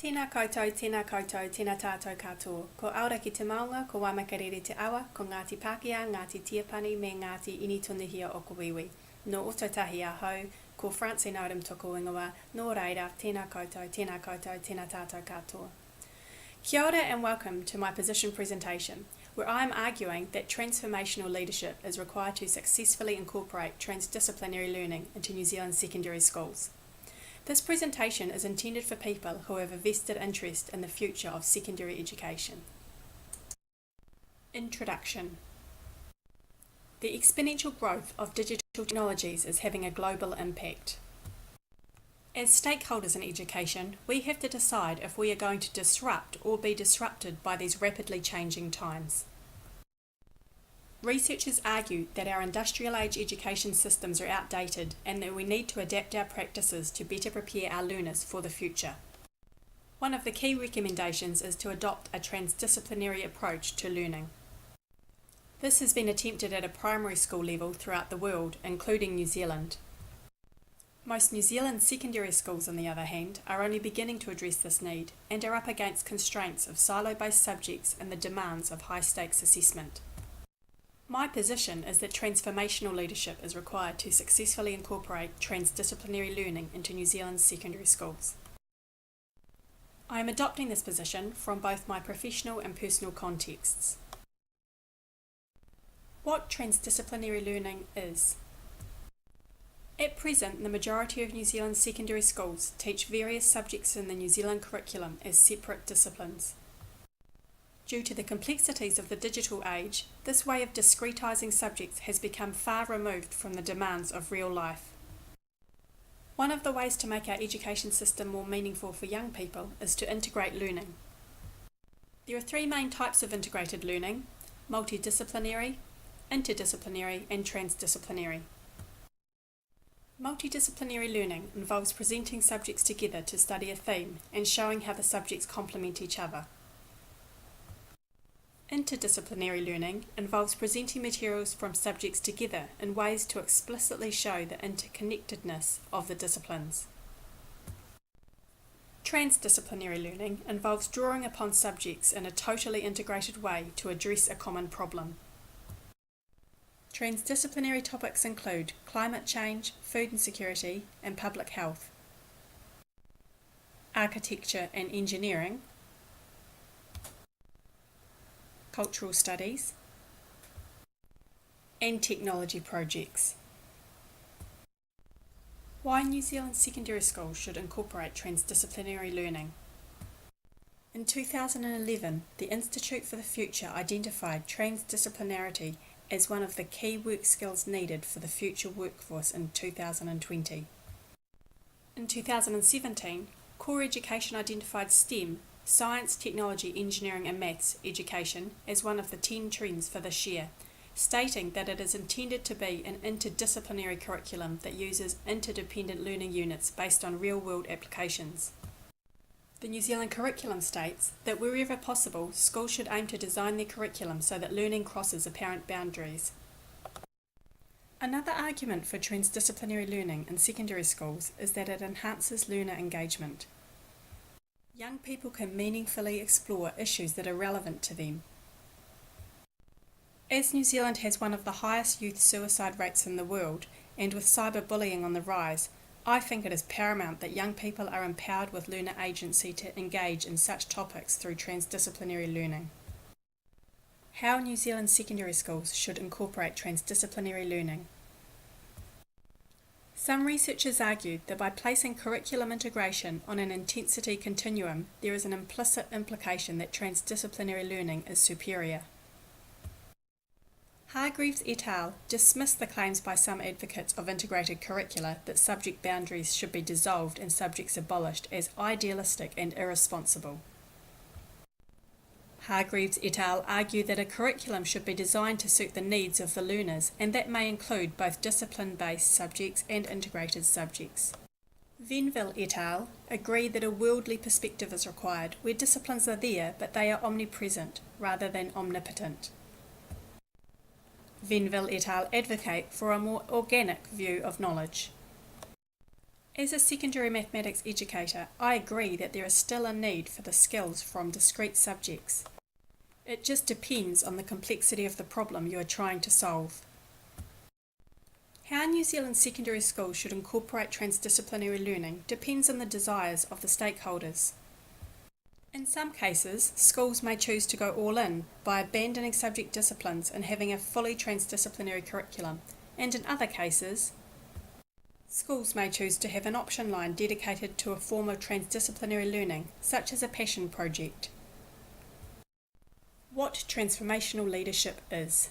Tēnā koutou, tēnā koutou, tēnā tātou katoa. Ko aura ki te maunga, ko wamakarere te awa, ko Ngāti Pākehā, Ngāti Tiapani, me Ngāti Initonihia o Kuiwi. No Ototahi a hau, ko Francine Nijdam toko ingoa, no reira, tēnā koutou, tēnā tātou katoa. Kia ora and welcome to my position presentation, where I am arguing that transformational leadership is required to successfully incorporate transdisciplinary learning into New Zealand secondary schools. This presentation is intended for people who have a vested interest in the future of secondary education. Introduction. The exponential growth of digital technologies is having a global impact. As stakeholders in education, we have to decide if we are going to disrupt or be disrupted by these rapidly changing times. Researchers argue that our industrial age education systems are outdated and that we need to adapt our practices to better prepare our learners for the future. One of the key recommendations is to adopt a transdisciplinary approach to learning. This has been attempted at a primary school level throughout the world, including New Zealand. Most New Zealand secondary schools, on the other hand, are only beginning to address this need and are up against constraints of silo-based subjects and the demands of high-stakes assessment. My position is that transformational leadership is required to successfully incorporate transdisciplinary learning into New Zealand's secondary schools. I am adopting this position from both my professional and personal contexts. What transdisciplinary learning is? At present, the majority of New Zealand secondary schools teach various subjects in the New Zealand curriculum as separate disciplines. Due to the complexities of the digital age, this way of discretising subjects has become far removed from the demands of real life. One of the ways to make our education system more meaningful for young people is to integrate learning. There are three main types of integrated learning: multidisciplinary, interdisciplinary and transdisciplinary. Multidisciplinary learning involves presenting subjects together to study a theme and showing how the subjects complement each other. Interdisciplinary learning involves presenting materials from subjects together in ways to explicitly show the interconnectedness of the disciplines. Transdisciplinary learning involves drawing upon subjects in a totally integrated way to address a common problem. Transdisciplinary topics include climate change, food insecurity, and public health, architecture and engineering, cultural studies, and technology projects. Why New Zealand secondary schools should incorporate transdisciplinary learning? In 2011, the Institute for the Future identified transdisciplinarity as one of the key work skills needed for the future workforce in 2020. In 2017, Core Education identified STEM, Science, Technology, Engineering and Maths education as one of the 10 trends for this year, stating that it is intended to be an interdisciplinary curriculum that uses interdependent learning units based on real-world applications. The New Zealand curriculum states that wherever possible, schools should aim to design their curriculum so that learning crosses apparent boundaries. Another argument for transdisciplinary learning in secondary schools is that it enhances learner engagement. Young people can meaningfully explore issues that are relevant to them. As New Zealand has one of the highest youth suicide rates in the world, and with cyberbullying on the rise, I think it is paramount that young people are empowered with learner agency to engage in such topics through transdisciplinary learning. How New Zealand secondary schools should incorporate transdisciplinary learning. Some researchers argued that by placing curriculum integration on an intensity continuum, there is an implicit implication that transdisciplinary learning is superior. Hargreaves et al. Dismissed the claims by some advocates of integrated curricula that subject boundaries should be dissolved and subjects abolished as idealistic and irresponsible. Hargreaves et al. Argue that a curriculum should be designed to suit the needs of the learners, and that may include both discipline-based subjects and integrated subjects. Venville et al. Agree that a worldly perspective is required, where disciplines are there but they are omnipresent rather than omnipotent. Venville et al. Advocate for a more organic view of knowledge. As a secondary mathematics educator, I agree that there is still a need for the skills from discrete subjects. It just depends on the complexity of the problem you are trying to solve. How New Zealand secondary schools should incorporate transdisciplinary learning depends on the desires of the stakeholders. In some cases, schools may choose to go all in by abandoning subject disciplines and having a fully transdisciplinary curriculum, and in other cases, schools may choose to have an option line dedicated to a form of transdisciplinary learning, such as a passion project. What transformational leadership is.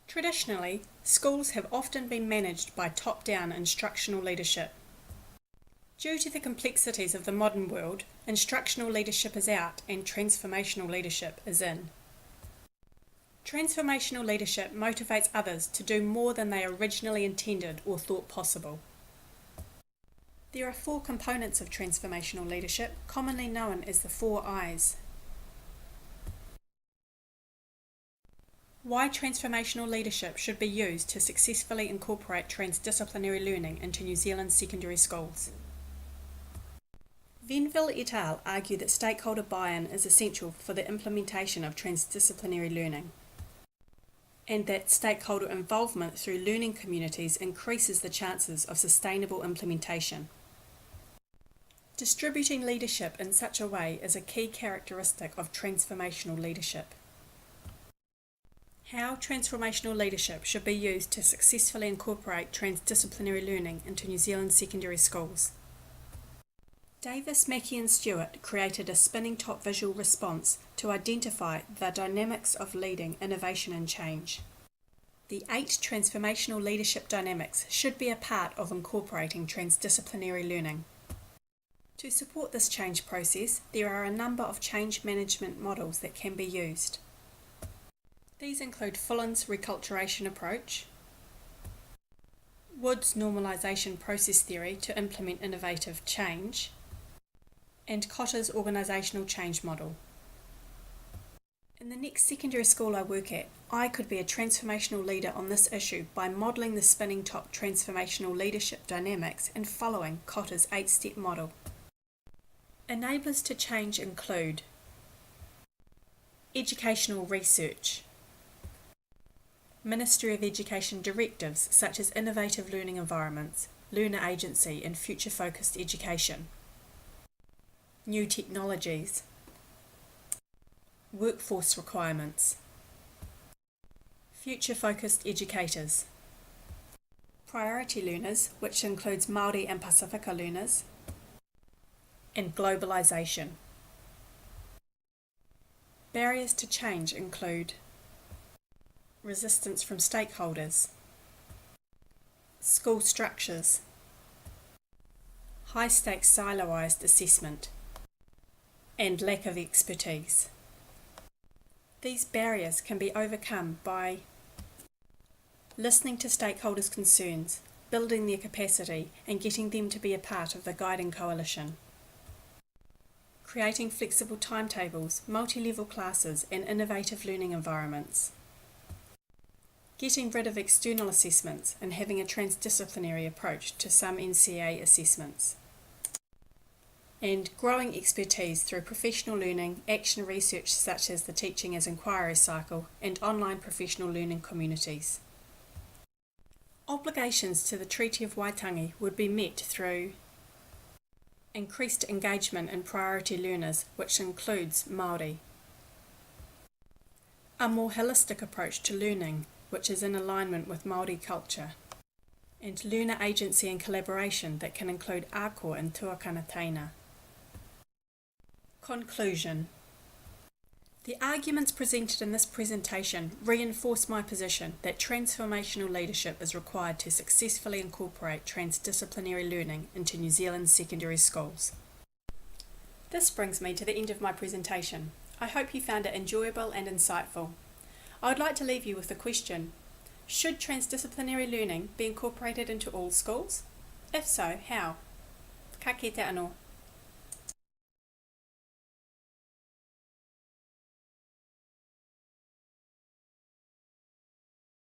Traditionally, schools have often been managed by top-down instructional leadership. Due to the complexities of the modern world, instructional leadership is out and transformational leadership is in. Transformational leadership motivates others to do more than they originally intended or thought possible. There are 4 components of transformational leadership, commonly known as the 4 I's. Why transformational leadership should be used to successfully incorporate transdisciplinary learning into New Zealand secondary schools. Venville et al. Argue that stakeholder buy-in is essential for the implementation of transdisciplinary learning, and that stakeholder involvement through learning communities increases the chances of sustainable implementation. Distributing leadership in such a way is a key characteristic of transformational leadership. How transformational leadership should be used to successfully incorporate transdisciplinary learning into New Zealand secondary schools. Davis, Mackey and Stewart created a spinning top visual response to identify the dynamics of leading innovation and change. The 8 transformational leadership dynamics should be a part of incorporating transdisciplinary learning. To support this change process, there are a number of change management models that can be used. These include Fullen's reculturation approach, Wood's normalization process theory to implement innovative change, and Kotter's organisational change model. In the next secondary school I work at, I could be a transformational leader on this issue by modelling the spinning top transformational leadership dynamics and following Kotter's 8-step model. Enablers to change include educational research, Ministry of Education directives such as innovative learning environments, learner agency and future-focused education, new technologies, workforce requirements, future-focused educators, priority learners, which includes Māori and Pasifika learners, and globalisation. Barriers to change include resistance from stakeholders, school structures, high-stakes siloised assessment, and lack of expertise. These barriers can be overcome by listening to stakeholders' concerns, building their capacity and getting them to be a part of the guiding coalition, creating flexible timetables, multi-level classes and innovative learning environments, getting rid of external assessments and having a transdisciplinary approach to some NCA assessments, and growing expertise through professional learning, action research such as the Teaching as Inquiry cycle, and online professional learning communities. Obligations to the Treaty of Waitangi would be met through increased engagement in priority learners, which includes Māori, a more holistic approach to learning, which is in alignment with Māori culture, and learner agency and collaboration that can include ako and tuakana teina. Conclusion. The arguments presented in this presentation reinforce my position that transformational leadership is required to successfully incorporate transdisciplinary learning into New Zealand secondary schools. This brings me to the end of my presentation. I hope you found it enjoyable and insightful. I would like to leave you with the question: should transdisciplinary learning be incorporated into all schools? If so, how? Ka kite anō.